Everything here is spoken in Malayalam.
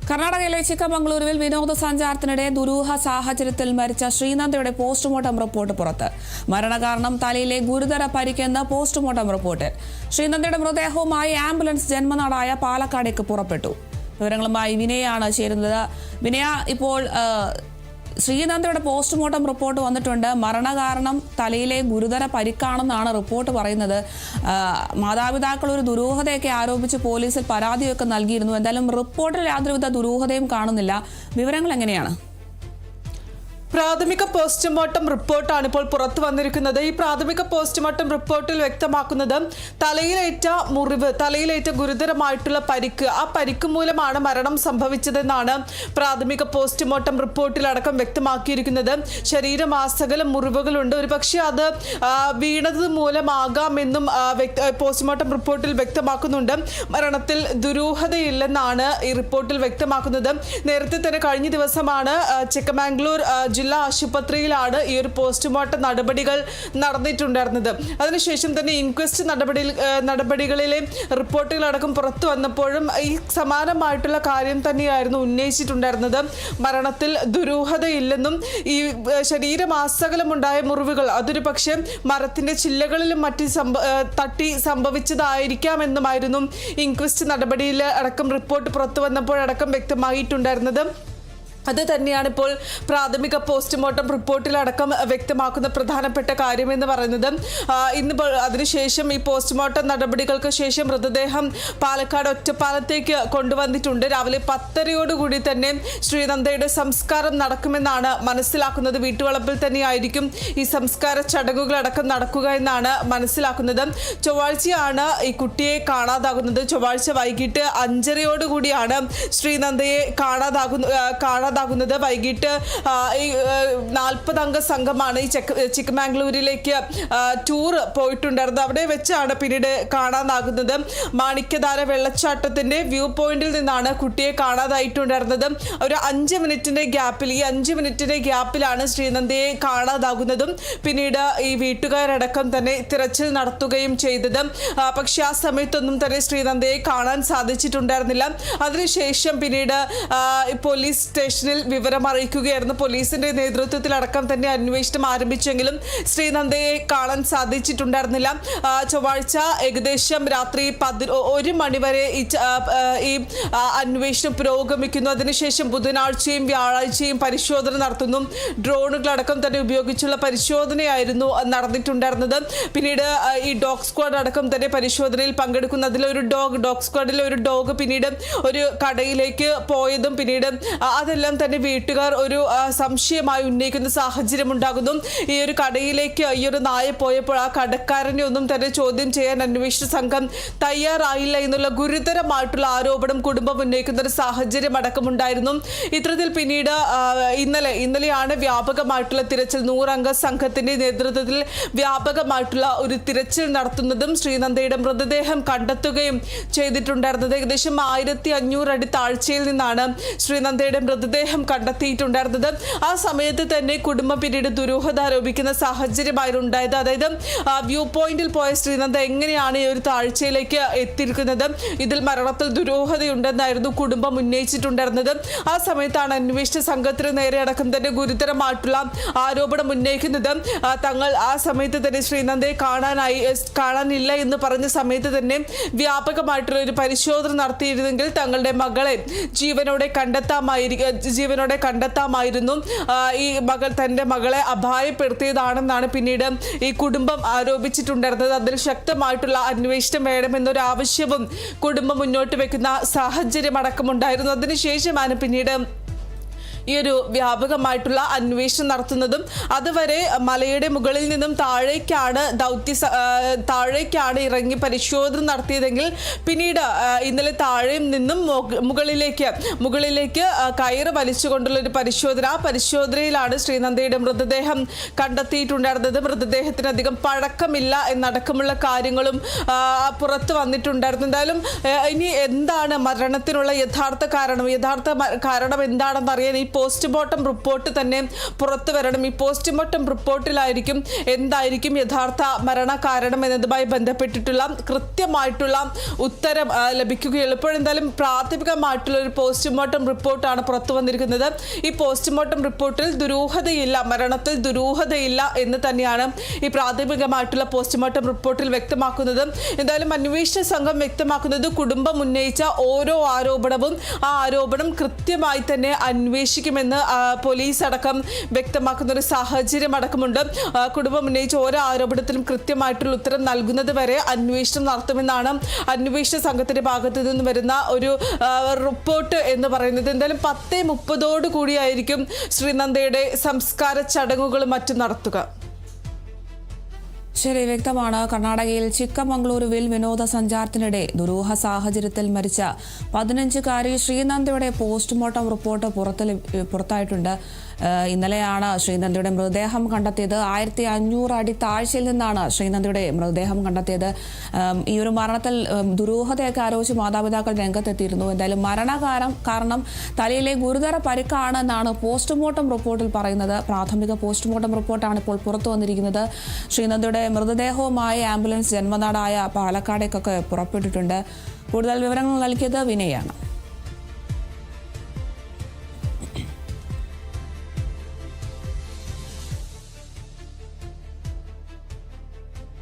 കർണാടകയിലെ ചിക്കമംഗളൂരുവിൽ വിനോദസഞ്ചാരത്തിനിടെ ദുരൂഹ സാഹചര്യത്തിൽ മരിച്ച ശ്രീനന്ദയുടെ പോസ്റ്റ്മോർട്ടം റിപ്പോർട്ട് പുറത്ത്. മരണകാരണം തലയിലെ ഗുരുതര പരിക്കെന്ന് പോസ്റ്റ്മോർട്ടം റിപ്പോർട്ടിൽ. ശ്രീനന്ദയുടെ മൃതദേഹവുമായി ആംബുലൻസ് ജന്മനാടായ പാലക്കാടേക്ക് പുറപ്പെട്ടു. വിവരങ്ങളുമായി വിനയാണ് ചേരുന്നത്. വിനയ, ഇപ്പോൾ ശ്രീനന്ദയുടെ പോസ്റ്റ്മോർട്ടം റിപ്പോർട്ട് വന്നിട്ടുണ്ട്. മരണകാരണം തലയിലെ ഗുരുതര പരിക്കാണെന്നാണ് റിപ്പോർട്ട് പറയുന്നത്. മാതാപിതാക്കൾ ഒരു ദുരൂഹതയൊക്കെ ആരോപിച്ച് പോലീസിൽ പരാതിയൊക്കെ നൽകിയിരുന്നു. എന്തായാലും റിപ്പോർട്ടിൽ യാതൊരുവിധ ദുരൂഹതയും കാണുന്നില്ല. വിവരങ്ങൾ എങ്ങനെയാണ്? പ്രാഥമിക പോസ്റ്റ്മോർട്ടം റിപ്പോർട്ടാണ് ഇപ്പോൾ പുറത്തു വന്നിരിക്കുന്നത്. ഈ പ്രാഥമിക പോസ്റ്റ്മോർട്ടം റിപ്പോർട്ടിൽ വ്യക്തമാക്കുന്നത് തലയിലേറ്റ ഗുരുതരമായിട്ടുള്ള പരിക്ക്, ആ പരിക്ക് മൂലമാണ് മരണം സംഭവിച്ചതെന്നാണ് പ്രാഥമിക പോസ്റ്റ്മോർട്ടം റിപ്പോർട്ടിലടക്കം വ്യക്തമാക്കിയിരിക്കുന്നത്. ശരീരമാസകലം മുറിവുകളുണ്ട്. ഒരുപക്ഷെ അത് വീണത് മൂലമാകാമെന്നും പോസ്റ്റ്മോർട്ടം റിപ്പോർട്ടിൽ വ്യക്തമാക്കുന്നുണ്ട്. മരണത്തിൽ ദുരൂഹതയില്ലെന്നാണ് ഈ റിപ്പോർട്ടിൽ വ്യക്തമാക്കുന്നത്. നേരത്തെ തന്നെ കഴിഞ്ഞ ദിവസമാണ് ചിക്കമംഗളൂർ ജില്ലാ ആശുപത്രിയിലാണ് ഈ ഒരു പോസ്റ്റ്മോർട്ടം നടപടികൾ നടന്നിട്ടുണ്ടായിരുന്നത്. അതിനുശേഷം തന്നെ ഇൻക്വസ്റ്റ് നടപടികളിലെ റിപ്പോർട്ടുകളടക്കം പുറത്തു വന്നപ്പോഴും ഈ സമാനമായിട്ടുള്ള കാര്യം തന്നെയായിരുന്നു ഉന്നയിച്ചിട്ടുണ്ടായിരുന്നത്. മരണത്തിൽ ദുരൂഹതയില്ലെന്നും ഈ ശരീരമാസകലമുണ്ടായ മുറിവുകൾ അതൊരു പക്ഷേ മരത്തിന്റെ ചില്ലകളിലും തട്ടി സംഭവിച്ചതായിരിക്കാമെന്നുമായിരുന്നു ഇൻക്വസ്റ്റ് നടപടിയിൽ അടക്കം റിപ്പോർട്ട് പുറത്തു വന്നപ്പോഴടക്കം വ്യക്തമായിട്ടുണ്ടായിരുന്നത്. അത് തന്നെയാണ് ഇപ്പോൾ പ്രാഥമിക പോസ്റ്റ്മോർട്ടം റിപ്പോർട്ടിലടക്കം വ്യക്തമാക്കുന്ന പ്രധാനപ്പെട്ട കാര്യമെന്ന് പറയുന്നത്. ഇന്നിപ്പോൾ അതിനുശേഷം ഈ പോസ്റ്റ്മോർട്ടം നടപടികൾക്ക് ശേഷം മൃതദേഹം പാലക്കാട് ഒറ്റപ്പാലത്തേക്ക് കൊണ്ടുവന്നിട്ടുണ്ട്. രാവിലെ 10:30 തന്നെ ശ്രീനന്ദയുടെ സംസ്കാരം നടക്കുമെന്നാണ് മനസ്സിലാക്കുന്നത്. വീട്ടുവളപ്പിൽ തന്നെയായിരിക്കും ഈ സംസ്കാര ചടങ്ങുകളടക്കം നടക്കുക എന്നാണ് മനസ്സിലാക്കുന്നത്. ചൊവ്വാഴ്ചയാണ് ഈ കുട്ടിയെ കാണാതാകുന്നത്. ചൊവ്വാഴ്ച വൈകിട്ട് 5:30 ശ്രീനന്ദയെ കാണാതാകുന്നത്. വൈകിട്ട് ഈ 40 അംഗ സംഘമാണ് ഈ ചിക്കമംഗളൂരിലേക്ക് ടൂർ പോയിട്ടുണ്ടായിരുന്നത്. അവിടെ വെച്ചാണ് പിന്നീട് കാണാതാകുന്നത്. മാണിക്യധാര വെള്ളച്ചാട്ടത്തിന്റെ വ്യൂ പോയിന്റിൽ നിന്നാണ് കുട്ടിയെ കാണാതായിട്ടുണ്ടായിരുന്നത്. ഒരു 5 മിനിറ്റിന്റെ ഗ്യാപ്പിലാണ് ശ്രീനന്ദയെ കാണാതാകുന്നതും പിന്നീട് ഈ വീട്ടുകാരടക്കം തന്നെ തിരച്ചിൽ നടത്തുകയും ചെയ്തത്. പക്ഷെ ആ സമയത്തൊന്നും തന്നെ ശ്രീനന്ദയെ കാണാൻ സാധിച്ചിട്ടുണ്ടായിരുന്നില്ല. അതിനുശേഷം പിന്നീട് പോലീസ് സ്റ്റേഷനിൽ വിവരം അറിയിക്കുകയായിരുന്നു. പോലീസിന്റെ നേതൃത്വത്തിലടക്കം തന്നെ അന്വേഷണം ആരംഭിച്ചെങ്കിലും ശ്രീനന്ദയെ കാണാൻ സാധിച്ചിട്ടുണ്ടായിരുന്നില്ല. ചൊവ്വാഴ്ച ഏകദേശം രാത്രി 1 മണിവരെ ഈ അന്വേഷണം പുരോഗമിക്കുന്നു. അതിനുശേഷം ബുധനാഴ്ചയും വ്യാഴാഴ്ചയും പരിശോധന നടത്തുന്നു. ഡ്രോണുകളടക്കം തന്നെ ഉപയോഗിച്ചുള്ള പരിശോധനയായിരുന്നു നടന്നിട്ടുണ്ടായിരുന്നത്. പിന്നീട് ഈ ഡോഗ് സ്ക്വാഡ് അടക്കം തന്നെ പരിശോധനയിൽ പങ്കെടുക്കുന്നു. അതിലൊരു ഡോഗ് സ്ക്വാഡിലെ ഒരു ഡോഗ് പിന്നീട് ഒരു കടയിലേക്ക് പോയതും പിന്നീട് അതെല്ലാം തന്നെ വീട്ടുകാർ ഒരു സംശയമായി ഉന്നയിക്കുന്ന സാഹചര്യം ഉണ്ടാകുന്നു. ഈ ഒരു കടയിലേക്ക് ഈ ഒരു നായ പോയപ്പോൾ ആ കടക്കാരനെ ഒന്നും തന്നെ ചോദ്യം ചെയ്യാൻ അന്വേഷണ സംഘം തയ്യാറായില്ല എന്നുള്ള ഗുരുതരമായിട്ടുള്ള ആരോപണം കുടുംബം ഉന്നയിക്കുന്ന ഒരു സാഹചര്യം അടക്കമുണ്ടായിരുന്നു. ഇത്തരത്തിൽ പിന്നീട് ഇന്നലെയാണ് വ്യാപകമായിട്ടുള്ള തിരച്ചിൽ 100 അംഗ സംഘത്തിന്റെ നേതൃത്വത്തിൽ വ്യാപകമായിട്ടുള്ള ഒരു തിരച്ചിൽ നടത്തുന്നതും ശ്രീനന്ദയുടെ മൃതദേഹം കണ്ടെത്തുകയും ചെയ്തിട്ടുണ്ടായിരുന്നത്. ഏകദേശം 1500 അടി താഴ്ചയിൽ നിന്നാണ് ശ്രീനന്ദയുടെ മൃതദേഹം കണ്ടെത്തിയിട്ടുണ്ടായിരുന്നത്. ആ സമയത്ത് തന്നെ കുടുംബം പിന്നീട് ദുരൂഹത ആരോപിക്കുന്ന സാഹചര്യമായിരുന്നു ഉണ്ടായത്. അതായത് വ്യൂ പോയിന്റിൽ പോയ ശ്രീനന്ദ എങ്ങനെയാണ് ഈ ഒരു താഴ്ചയിലേക്ക് എത്തിയിരിക്കുന്നത്, ഇതിൽ മരണത്തിൽ ദുരൂഹതയുണ്ടെന്നായിരുന്നു കുടുംബം ഉന്നയിച്ചിട്ടുണ്ടായിരുന്നത്. ആ സമയത്താണ് അന്വേഷണ സംഘത്തിന് നേരെ അടക്കം തന്നെ ഗുരുതരമായിട്ടുള്ള ആരോപണം ഉന്നയിക്കുന്നത്. തങ്ങൾ ആ സമയത്ത് തന്നെ ശ്രീനന്ദയെ കാണാനില്ല എന്ന് പറഞ്ഞ സമയത്ത് തന്നെ വ്യാപകമായിട്ടുള്ള ഒരു പരിശോധന നടത്തിയിരുന്നെങ്കിൽ തങ്ങളുടെ മകളെ ജീവനോടെ കണ്ടെത്താമായിരുന്നു. ഈ തന്റെ മകളെ അപായപ്പെടുത്തിയതാണെന്നാണ് പിന്നീട് ഈ കുടുംബം ആരോപിച്ചിട്ടുണ്ടായിരുന്നത്. അതിൽ ശക്തമായിട്ടുള്ള അന്വേഷണം വേണമെന്നൊരു ആവശ്യവും കുടുംബം മുന്നോട്ട് വെക്കുന്ന സാഹചര്യം അടക്കമുണ്ടായിരുന്നു. അതിനുശേഷമാണ് പിന്നീട് ഈ ഒരു വ്യാപകമായിട്ടുള്ള അന്വേഷണം നടത്തുന്നതും. അതുവരെ മലയുടെ മുകളിൽ നിന്നും താഴേക്കാണ് ഇറങ്ങി പരിശോധന നടത്തിയതെങ്കിൽ പിന്നീട് ഇന്നലെ താഴെയും നിന്നും മുകളിലേക്ക് കയറ് വലിച്ചുകൊണ്ടുള്ള ഒരു പരിശോധന, ആ പരിശോധനയിലാണ് ശ്രീനന്ദയുടെ മൃതദേഹം കണ്ടെത്തിയിട്ടുണ്ടായിരുന്നത്. മൃതദേഹത്തിന് അധികം പഴക്കമില്ല എന്നടക്കമുള്ള കാര്യങ്ങളും പുറത്തു വന്നിട്ടുണ്ടായിരുന്നു. എന്തായാലും ഇനി എന്താണ് മരണത്തിനുള്ള യഥാർത്ഥ കാരണം എന്താണെന്ന് അറിയാൻ ഈ പോസ്റ്റ്മോർട്ടം റിപ്പോർട്ട് തന്നെ പുറത്തു വരണം. ഈ പോസ്റ്റ്മോർട്ടം റിപ്പോർട്ടിലായിരിക്കും എന്തായിരിക്കും യഥാർത്ഥ മരണകാരണം എന്നതുമായി ബന്ധപ്പെട്ടിട്ടുള്ള കൃത്യമായിട്ടുള്ള ഉത്തരം ലഭിക്കുകയുള്ളൂ. ഇപ്പോഴെന്തായാലും പ്രാഥമികമായിട്ടുള്ള ഒരു പോസ്റ്റ്മോർട്ടം റിപ്പോർട്ടാണ് പുറത്തു വന്നിരിക്കുന്നത്. ഈ പോസ്റ്റ്മോർട്ടം റിപ്പോർട്ടിൽ ദുരൂഹതയില്ല, മരണത്തിൽ ദുരൂഹതയില്ല എന്ന് തന്നെയാണ് ഈ പ്രാഥമികമായിട്ടുള്ള പോസ്റ്റ്മോർട്ടം റിപ്പോർട്ടിൽ വ്യക്തമാക്കുന്നത്. എന്തായാലും അന്വേഷണ സംഘം വ്യക്തമാക്കുന്നത് കുടുംബം ഉന്നയിച്ച ഓരോ ആരോപണവും ആ ആരോപണം കൃത്യമായി തന്നെ അന്വേഷിക്കുമെന്ന് പോലീസ് അടക്കം വ്യക്തമാക്കുന്ന ഒരു സാഹചര്യം അടക്കമുണ്ട്. കുടുംബം ഉന്നയിച്ച ഓരോ ആരോപണത്തിലും കൃത്യമായിട്ടുള്ള ഉത്തരം നൽകുന്നത് വരെ അന്വേഷണം നടത്തുമെന്നാണ് അന്വേഷണ സംഘത്തിന്റെ ഭാഗത്തു നിന്ന് വരുന്ന ഒരു റിപ്പോർട്ട് എന്ന് പറയുന്നത്. എന്തായാലും 10:30 കൂടിയായിരിക്കും ശ്രീനന്ദയുടെ സംസ്കാര ചടങ്ങുകളും മറ്റും നടത്തുക. ശരി, വ്യക്തമാണ്. കർണാടകയിൽ ചിക്കമംഗളൂരുവിൽ വിനോദസഞ്ചാരത്തിനിടെ ദുരൂഹ സാഹചര്യത്തിൽ മരിച്ച 15-കാരി ശ്രീനന്ദയുടെ പോസ്റ്റ്മോർട്ടം റിപ്പോർട്ട് പുറത്തായിട്ടുണ്ട്. ഇന്നലെയാണ് ശ്രീനന്ദയുടെ മൃതദേഹം കണ്ടെത്തിയത്. 1500 അടി താഴ്ചയിൽ നിന്നാണ് ശ്രീനന്ദയുടെ മൃതദേഹം കണ്ടെത്തിയത്. ഈ ഒരു മരണത്തിൽ ദുരൂഹതയൊക്കെ ആരോപിച്ച് മാതാപിതാക്കൾ രംഗത്തെത്തിയിരുന്നു. എന്തായാലും കാരണം തലയിലെ ഗുരുതര പരിക്കാണെന്നാണ് പോസ്റ്റ്മോർട്ടം റിപ്പോർട്ടിൽ പറയുന്നത്. പ്രാഥമിക പോസ്റ്റ്മോർട്ടം റിപ്പോർട്ടാണ് ഇപ്പോൾ പുറത്തു വന്നിരിക്കുന്നത്. ശ്രീനന്ദയുടെ മൃതദേഹവുമായി ആംബുലൻസ് ജന്മനാടായ പാലക്കാടേക്കൊക്കെ പുറപ്പെട്ടിട്ടുണ്ട്. കൂടുതൽ വിവരങ്ങൾ നൽകിയത് വിനയാണ്.